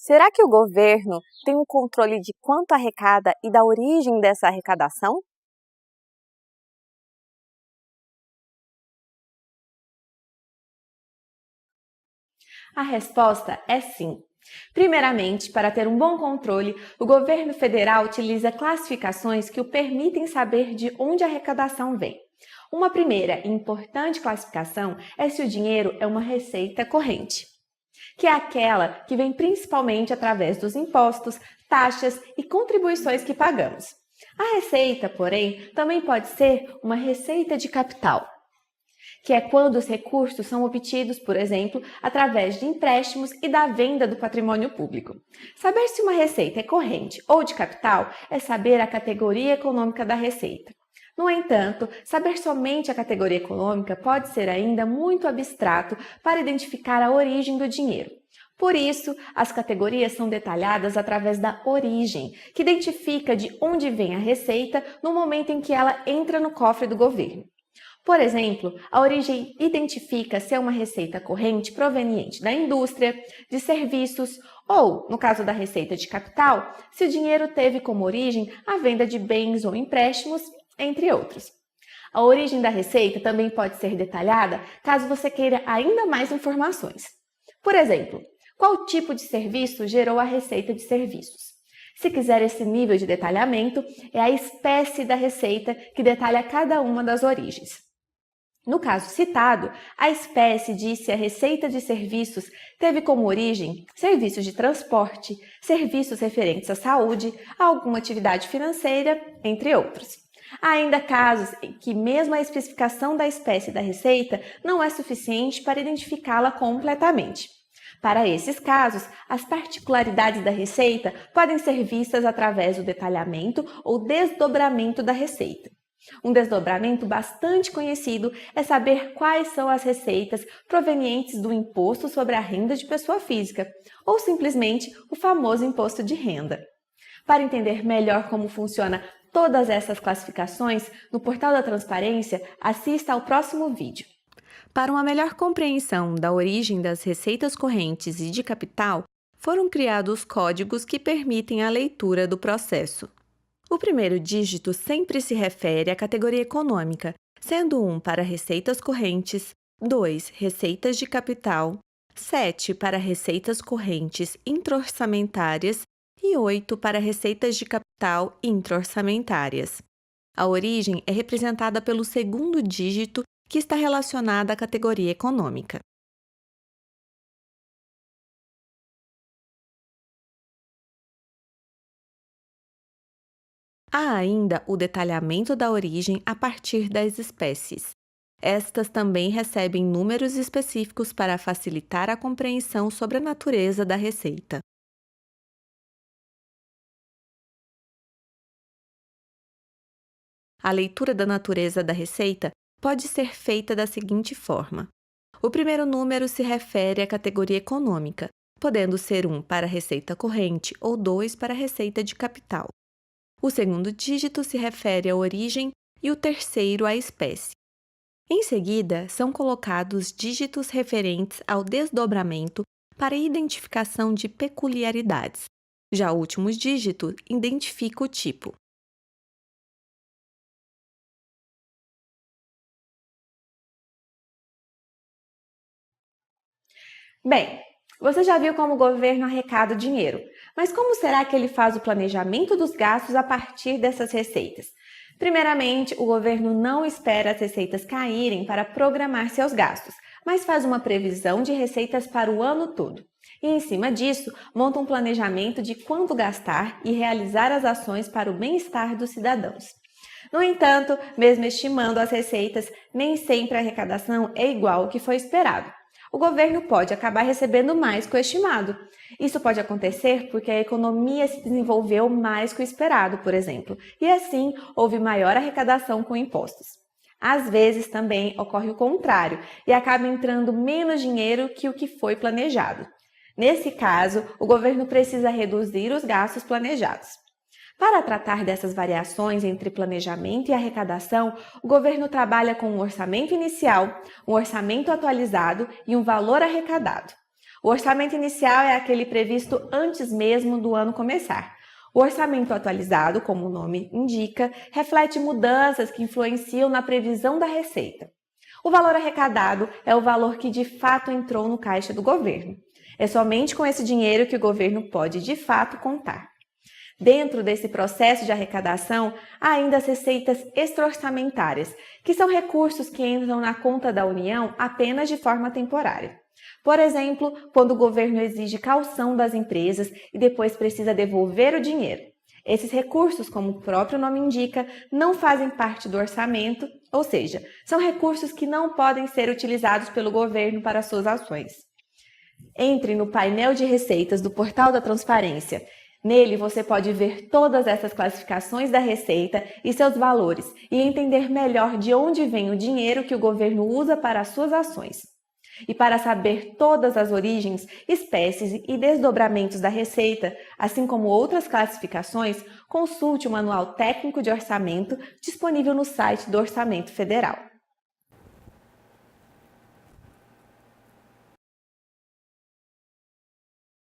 Será que o governo tem um controle de quanto arrecada e da origem dessa arrecadação? A resposta é sim. Primeiramente, para ter um bom controle, o governo federal utiliza classificações que o permitem saber de onde a arrecadação vem. Uma primeira e importante classificação é se o dinheiro é uma receita corrente, que é aquela que vem principalmente através dos impostos, taxas e contribuições que pagamos. A receita, porém, também pode ser uma receita de capital, que é quando os recursos são obtidos, por exemplo, através de empréstimos e da venda do patrimônio público. Saber se uma receita é corrente ou de capital é saber a categoria econômica da receita. No entanto, saber somente a categoria econômica pode ser ainda muito abstrato para identificar a origem do dinheiro. Por isso, as categorias são detalhadas através da origem, que identifica de onde vem a receita no momento em que ela entra no cofre do governo. Por exemplo, a origem identifica se é uma receita corrente proveniente da indústria, de serviços ou, no caso da receita de capital, se o dinheiro teve como origem a venda de bens ou empréstimos, entre outros. A origem da receita também pode ser detalhada caso você queira ainda mais informações. Por exemplo, qual tipo de serviço gerou a receita de serviços? Se quiser esse nível de detalhamento, é a espécie da receita que detalha cada uma das origens. No caso citado, a espécie diz se a receita de serviços teve como origem serviços de transporte, serviços referentes à saúde, a alguma atividade financeira, entre outros. Há ainda casos em que mesmo a especificação da espécie da receita não é suficiente para identificá-la completamente. Para esses casos, as particularidades da receita podem ser vistas através do detalhamento ou desdobramento da receita. Um desdobramento bastante conhecido é saber quais são as receitas provenientes do imposto sobre a renda de pessoa física, ou simplesmente o famoso imposto de renda. Para entender melhor como funciona todas essas classificações, no portal da Transparência, assista ao próximo vídeo. Para uma melhor compreensão da origem das receitas correntes e de capital, foram criados códigos que permitem a leitura do processo. O primeiro dígito sempre se refere à categoria econômica, sendo 1 para receitas correntes, 2 receitas de capital, 7 para receitas correntes intra-orçamentárias e 8 para receitas de capital intra-orçamentárias. A origem é representada pelo segundo dígito, que está relacionado à categoria econômica. Há ainda o detalhamento da origem a partir das espécies. Estas também recebem números específicos para facilitar a compreensão sobre a natureza da receita. A leitura da natureza da receita pode ser feita da seguinte forma. O primeiro número se refere à categoria econômica, podendo ser 1 para receita corrente ou 2 para receita de capital. O segundo dígito se refere à origem e o terceiro à espécie. Em seguida, são colocados dígitos referentes ao desdobramento para identificação de peculiaridades. Já o último dígito identifica o tipo. Bem, você já viu como o governo arrecada o dinheiro, mas como será que ele faz o planejamento dos gastos a partir dessas receitas? Primeiramente, o governo não espera as receitas caírem para programar seus gastos, mas faz uma previsão de receitas para o ano todo. E, em cima disso, monta um planejamento de quanto gastar e realizar as ações para o bem-estar dos cidadãos. No entanto, mesmo estimando as receitas, nem sempre a arrecadação é igual ao que foi esperado. O governo pode acabar recebendo mais que o estimado. Isso pode acontecer porque a economia se desenvolveu mais que o esperado, por exemplo, e assim houve maior arrecadação com impostos. Às vezes também ocorre o contrário e acaba entrando menos dinheiro que o que foi planejado. Nesse caso, o governo precisa reduzir os gastos planejados. Para tratar dessas variações entre planejamento e arrecadação, o governo trabalha com um orçamento inicial, um orçamento atualizado e um valor arrecadado. O orçamento inicial é aquele previsto antes mesmo do ano começar. O orçamento atualizado, como o nome indica, reflete mudanças que influenciam na previsão da receita. O valor arrecadado é o valor que de fato entrou no caixa do governo. É somente com esse dinheiro que o governo pode de fato contar. Dentro desse processo de arrecadação, há ainda as receitas extra-orçamentárias, que são recursos que entram na conta da União apenas de forma temporária. Por exemplo, quando o governo exige caução das empresas e depois precisa devolver o dinheiro. Esses recursos, como o próprio nome indica, não fazem parte do orçamento, ou seja, são recursos que não podem ser utilizados pelo governo para suas ações. Entre no painel de receitas do Portal da Transparência. Nele você pode ver todas essas classificações da receita e seus valores e entender melhor de onde vem o dinheiro que o governo usa para as suas ações. E para saber todas as origens, espécies e desdobramentos da receita, assim como outras classificações, consulte o Manual Técnico de Orçamento disponível no site do Orçamento Federal.